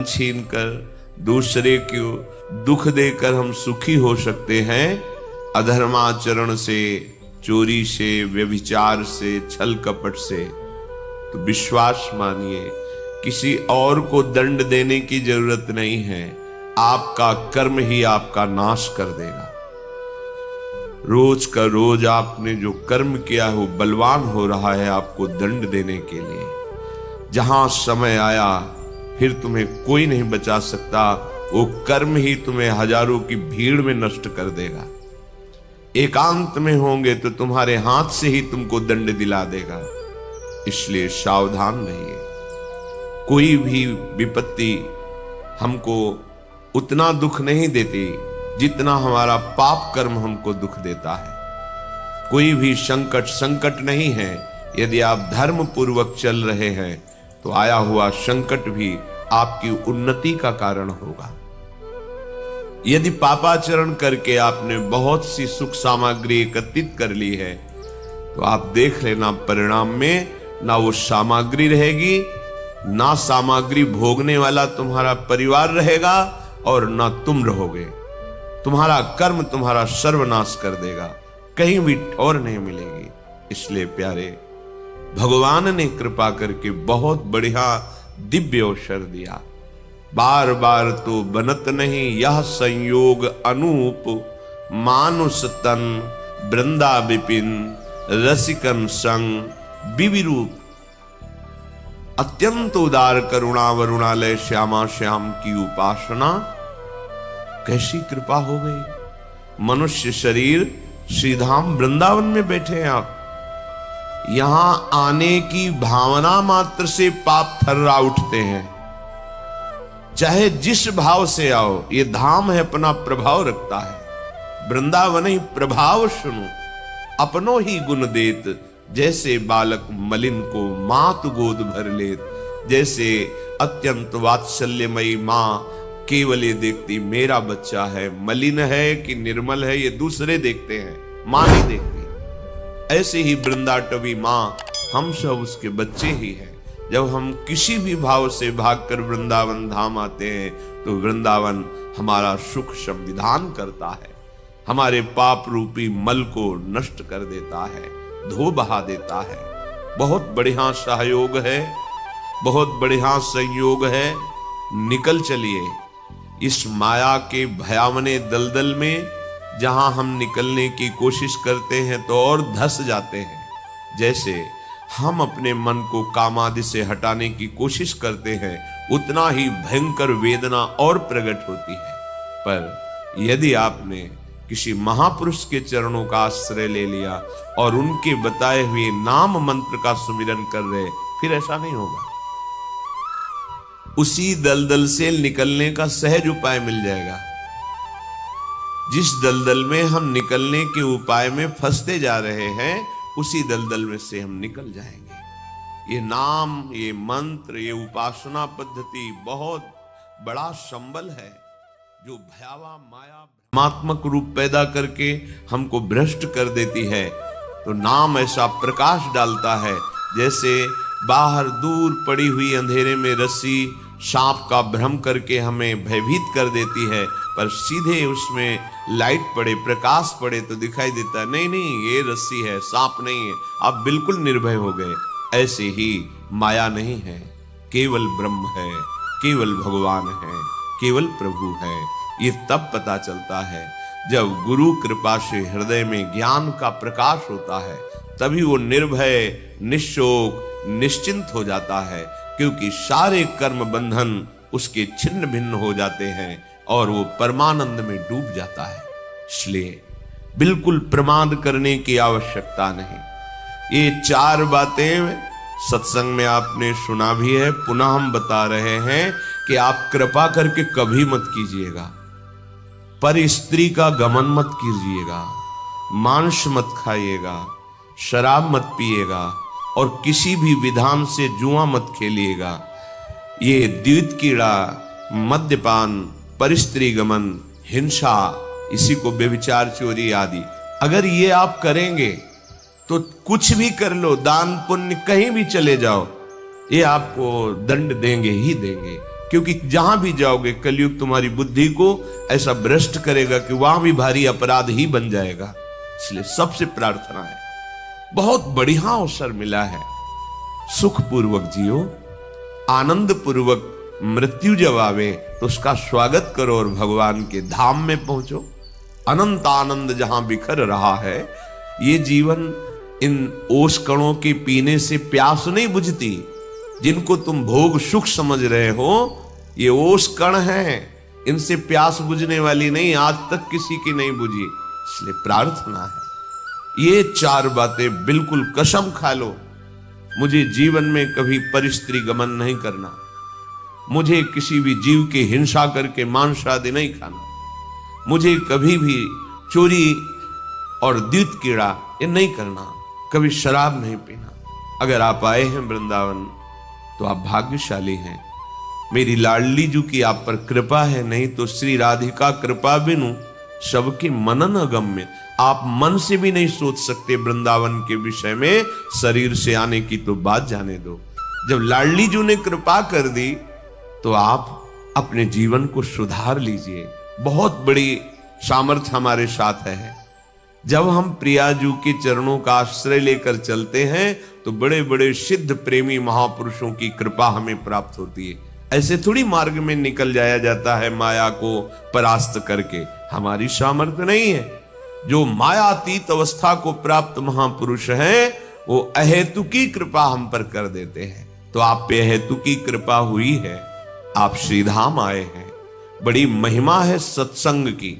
छीन कर दूसरे को दुख देकर हम सुखी हो सकते हैं। अधर्माचरण से, चोरी से, व्यभिचार से, छल कपट से। तो विश्वास मानिए, किसी और को दंड देने की जरूरत नहीं है। आपका कर्म ही आपका नाश कर देगा। रोज का रोज आपने जो कर्म किया हो बलवान हो रहा है आपको दंड देने के लिए। जहां समय आया फिर तुम्हें कोई नहीं बचा सकता। वो कर्म ही तुम्हें हजारों की भीड़ में नष्ट कर देगा। एकांत में होंगे तो तुम्हारे हाथ से ही तुमको दंड दिला देगा। इसलिए सावधान रहिए। कोई भी विपत्ति हमको उतना दुख नहीं देती जितना हमारा पाप कर्म हमको दुख देता है। कोई भी संकट नहीं है। यदि आप धर्म पूर्वक चल रहे हैं तो आया हुआ संकट भी आपकी उन्नति का कारण होगा। यदि पापाचरण करके आपने बहुत सी सुख सामग्री एकत्रित कर ली है तो आप देख लेना, परिणाम में ना वो सामग्री रहेगी, ना सामग्री भोगने वाला तुम्हारा परिवार रहेगा और ना तुम रहोगे। तुम्हारा कर्म तुम्हारा सर्वनाश कर देगा, कहीं भी ठौर नहीं मिलेगी। इसलिए प्यारे, भगवान ने कृपा करके बहुत बढ़िया दिव्य अवसर दिया। बार बार तो बनत नहीं यह संयोग अनूप, मानुष तन वृंदा विपिन रसिकन संग विविरूप। अत्यंत उदार करुणा वरुणालय श्यामा श्याम की उपासना। कैसी कृपा हो गई। मनुष्य शरीर श्रीधाम वृंदावन में बैठे हैं आप। यहां आने की भावना मात्र से पाप थर्रा उठते हैं। चाहे जिस भाव से आओ, ये धाम है, अपना प्रभाव रखता है। वृंदावन ही प्रभाव सुनो, अपनो ही गुण देत। जैसे बालक मलिन को मात गोद भर लेत। जैसे अत्यंत वात्सल्यमयी मां केवल ये देखती मेरा बच्चा है, मलिन है कि निर्मल है ये दूसरे देखते हैं, मां नहीं देखती। ऐसे ही वृंदाटवी मां, हम सब उसके बच्चे ही हैं। जब हम किसी भी भाव से भागकर वृंदावन धाम आते हैं तो वृंदावन हमारा सुख संविधान करता है, हमारे पाप रूपी मल को नष्ट कर देता है, धो बहा देता है। बहुत बढ़िया सहयोग है, बहुत बढ़िया संयोग है। निकल चलिए इस माया के भयावने दलदल में, जहां हम निकलने की कोशिश करते हैं तो और धंस जाते हैं। जैसे हम अपने मन को कामादि से हटाने की कोशिश करते हैं, उतना ही भयंकर वेदना और प्रकट होती है। पर यदि आपने किसी महापुरुष के चरणों का आश्रय ले लिया और उनके बताए हुए नाम मंत्र का सुमिरन कर रहे, फिर ऐसा नहीं होगा। उसी दलदल से निकलने का सहज उपाय मिल जाएगा। जिस दलदल में हम निकलने के उपाय में फंसते जा रहे हैं, उसी दलदल में से हम निकल जाएंगे। ये नाम, ये मंत्र, ये उपासना पद्धति बहुत बड़ा संबल है जो भयावह माया भ्रमात्मक रूप पैदा करके हमको भ्रष्ट कर देती है। तो नाम ऐसा प्रकाश डालता है जैसे बाहर दूर पड़ी हुई अंधेरे में रस्सी सांप का भ्रम करके हमें भयभीत कर देती है, पर सीधे उसमें लाइट पड़े, प्रकाश पड़े तो दिखाई देता नहीं नहीं ये रस्सी है, सांप नहीं है। आप बिल्कुल निर्भय हो गए। ऐसे ही माया नहीं है, केवल ब्रह्म है, केवल भगवान है, केवल प्रभु है। ये तब पता चलता है जब गुरु कृपा से हृदय में ज्ञान का प्रकाश होता है, तभी वो निर्भय, निश्चोक, निश्चिंत हो जाता है। क्योंकि सारे कर्म बंधन उसके छिन्न भिन्न हो जाते हैं और वो परमानंद में डूब जाता है। इसलिए बिल्कुल प्रमाद करने की आवश्यकता नहीं। ये चार बातें सत्संग में आपने सुना भी है, पुनः हम बता रहे हैं कि आप कृपा करके कभी मत कीजिएगा। पर स्त्री का गमन मत कीजिएगा, मांस मत खाइएगा, शराब मत पिएगा और किसी भी विधान से जुआ मत खेलिएगा। ये द्वित कीड़ा, मद्यपान, परिस्त्री गमन, हिंसा, इसी को व्यभिचार, चोरी आदि, अगर ये आप करेंगे तो कुछ भी कर लो, दान पुण्य कहीं भी चले जाओ, ये आपको दंड देंगे ही देंगे। क्योंकि जहां भी जाओगे कलयुग तुम्हारी बुद्धि को ऐसा भ्रष्ट करेगा कि वहां भी भारी अपराध ही बन जाएगा। इसलिए सबसे प्रार्थना है, बहुत बढ़िया अवसर मिला है, सुखपूर्वक जियो, आनंद पूर्वक मृत्यु जब आवे तो उसका स्वागत करो और भगवान के धाम में पहुंचो। अनंत आनंद जहां बिखर रहा है, ये जीवन इन ओस कणों के पीने से प्यास नहीं बुझती। जिनको तुम भोग सुख समझ रहे हो, ये ओस कण हैं, इनसे प्यास बुझने वाली नहीं, आज तक किसी की नहीं बुझी। इसलिए प्रार्थना है, ये 4 बातें बिल्कुल कसम खा लो, मुझे जीवन में कभी परिस्त्री गमन नहीं करना, मुझे किसी भी जीव की हिंसा करके मांस आदि नहीं खाना, मुझे कभी भी चोरी और द्वित कीड़ा ये नहीं करना, कभी शराब नहीं पीना। अगर आप आए हैं वृंदावन तो आप भाग्यशाली हैं, मेरी लाडली जू की आप पर कृपा है, नहीं तो श्री राधिका कृपा बिनु सबके मनन अगम्य। आप मन से भी नहीं सोच सकते वृंदावन के विषय में, शरीर से आने की तो बात जाने दो। जब लाडली जू ने कृपा कर दी तो आप अपने जीवन को सुधार लीजिए। बहुत बड़ी सामर्थ्य हमारे साथ है। जब हम प्रियाजू के चरणों का आश्रय लेकर चलते हैं तो बड़े बड़े सिद्ध प्रेमी महापुरुषों की कृपा हमें प्राप्त होती है। ऐसे थोड़ी मार्ग में निकल जाया जाता है माया को परास्त करके, हमारी सामर्थ्य नहीं है। जो मायातीत अवस्था को प्राप्त महापुरुष हैं वो अहेतुकी कृपा हम पर कर देते हैं। तो आप पे अहेतुकी कृपा हुई है, आप श्रीधाम आए हैं, बड़ी महिमा है सत्संग की।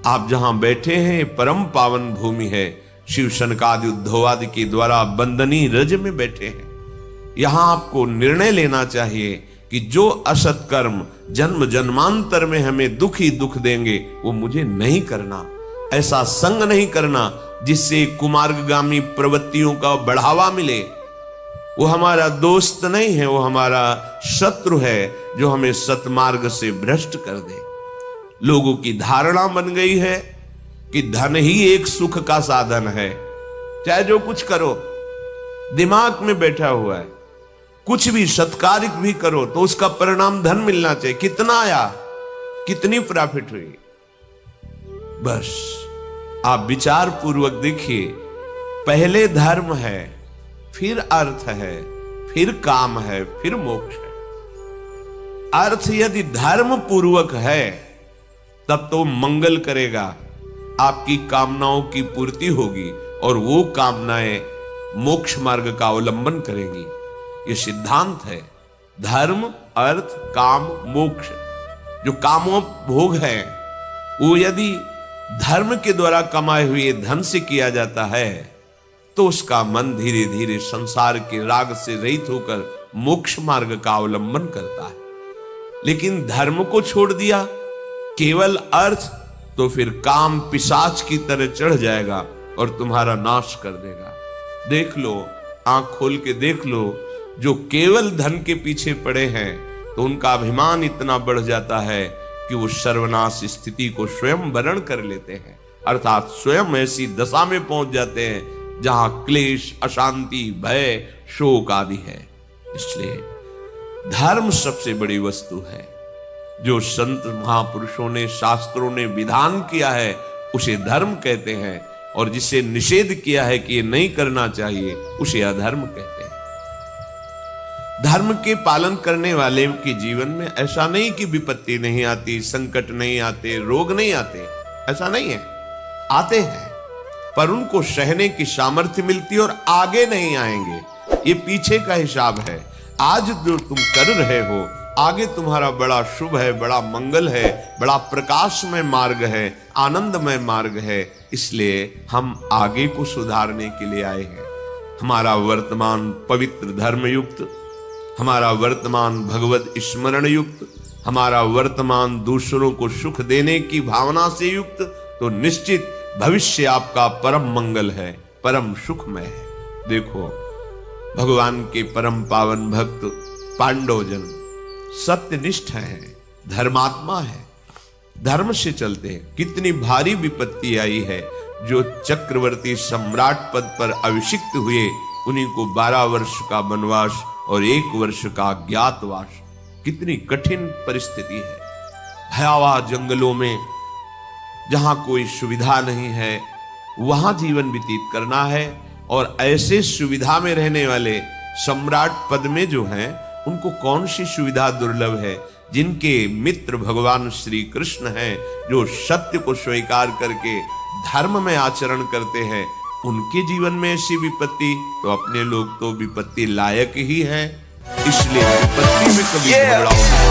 आप जहां बैठे हैं परम पावन भूमि है, शिव शनकादि उद्धवादि के द्वारा बंदनी रज में बैठे हैं। यहां आपको निर्णय लेना चाहिए कि जो असत कर्म जन्म जन्मांतर में हमें दुख ही दुख देंगे वो मुझे नहीं करना। ऐसा संग नहीं करना जिससे कुमार्गगामी प्रवृत्तियों का बढ़ावा मिले। वो हमारा दोस्त नहीं है, वो हमारा शत्रु है जो हमें सतमार्ग से भ्रष्ट कर दे। लोगों की धारणा बन गई है कि धन ही एक सुख का साधन है, चाहे जो कुछ करो, दिमाग में बैठा हुआ है। कुछ भी सत्कारिक भी करो तो उसका परिणाम धन मिलना चाहिए। कितना आया, कितनी प्रॉफिट हुई, बस आप विचार पूर्वक देखिए। पहले धर्म है, फिर अर्थ है, फिर काम है, फिर मोक्ष है। अर्थ यदि धर्म पूर्वक है तब तो मंगल करेगा, आपकी कामनाओं की पूर्ति होगी और वो कामनाएं मोक्ष मार्ग का अवलंबन करेंगी। ये सिद्धांत है। धर्म, अर्थ, काम, मोक्ष। जो कामों भोग है वो यदि धर्म के द्वारा कमाए हुए धन से किया जाता है तो उसका मन धीरे धीरे संसार के राग से रहित होकर मोक्ष मार्ग का अवलंबन करता है। लेकिन धर्म को छोड़ दिया केवल अर्थ, तो फिर काम पिशाच की तरह चढ़ जाएगा और तुम्हारा नाश कर देगा। देख लो, आंख खोल के देख लो, जो केवल धन के पीछे पड़े हैं तो उनका अभिमान इतना बढ़ जाता है कि वो सर्वनाश स्थिति को स्वयं वरण कर लेते हैं, अर्थात स्वयं ऐसी दशा में पहुंच जाते हैं जहां क्लेश, अशांति, भय, शोक आदि है। इसलिए धर्म सबसे बड़ी वस्तु है। जो संत महापुरुषों ने, शास्त्रों ने विधान किया है उसे धर्म कहते हैं, और जिसे निषेध किया है कि ये नहीं करना चाहिए उसे अधर्म कहते हैं। धर्म के पालन करने वाले के जीवन में ऐसा नहीं कि विपत्ति नहीं आती, संकट नहीं आते, रोग नहीं आते, ऐसा नहीं है। आते हैं पर उनको सहने की सामर्थ्य मिलती है और आगे नहीं आएंगे। ये पीछे का हिसाब है। आज जो तुम कर रहे हो आगे तुम्हारा बड़ा शुभ है, बड़ा मंगल है, बड़ा प्रकाशमय मार्ग है, आनंदमय मार्ग है। इसलिए हम आगे को सुधारने के लिए आए हैं। हमारा वर्तमान पवित्र धर्म युक्त, हमारा वर्तमान भगवत स्मरण युक्त, हमारा वर्तमान दूसरों को सुख देने की भावना से युक्त, तो निश्चित भविष्य आपका परम मंगल है, परम सुखमय है। देखो, भगवान के परम पावन भक्त पांडवजन सत्यनिष्ठ है, धर्मात्मा है, धर्म से चलते हैं। कितनी भारी विपत्ति आई है। जो चक्रवर्ती सम्राट पद पर अभिषिक्त हुए उन्हीं को 12 वर्ष का वनवास और 1 वर्ष का अज्ञातवास। कितनी कठिन परिस्थिति है। भयावह जंगलों में जहां कोई सुविधा नहीं है वहां जीवन व्यतीत करना है। और ऐसे सुविधा में रहने वाले सम्राट पद में जो हैं उनको कौन सी सुविधा दुर्लभ है। जिनके मित्र भगवान श्री कृष्ण हैं, जो सत्य को स्वीकार करके धर्म में आचरण करते हैं, उनके जीवन में ऐसी विपत्ति, तो अपने लोग तो विपत्ति लायक ही हैं। इसलिए विपत्ति में कभी घबराओ नहीं।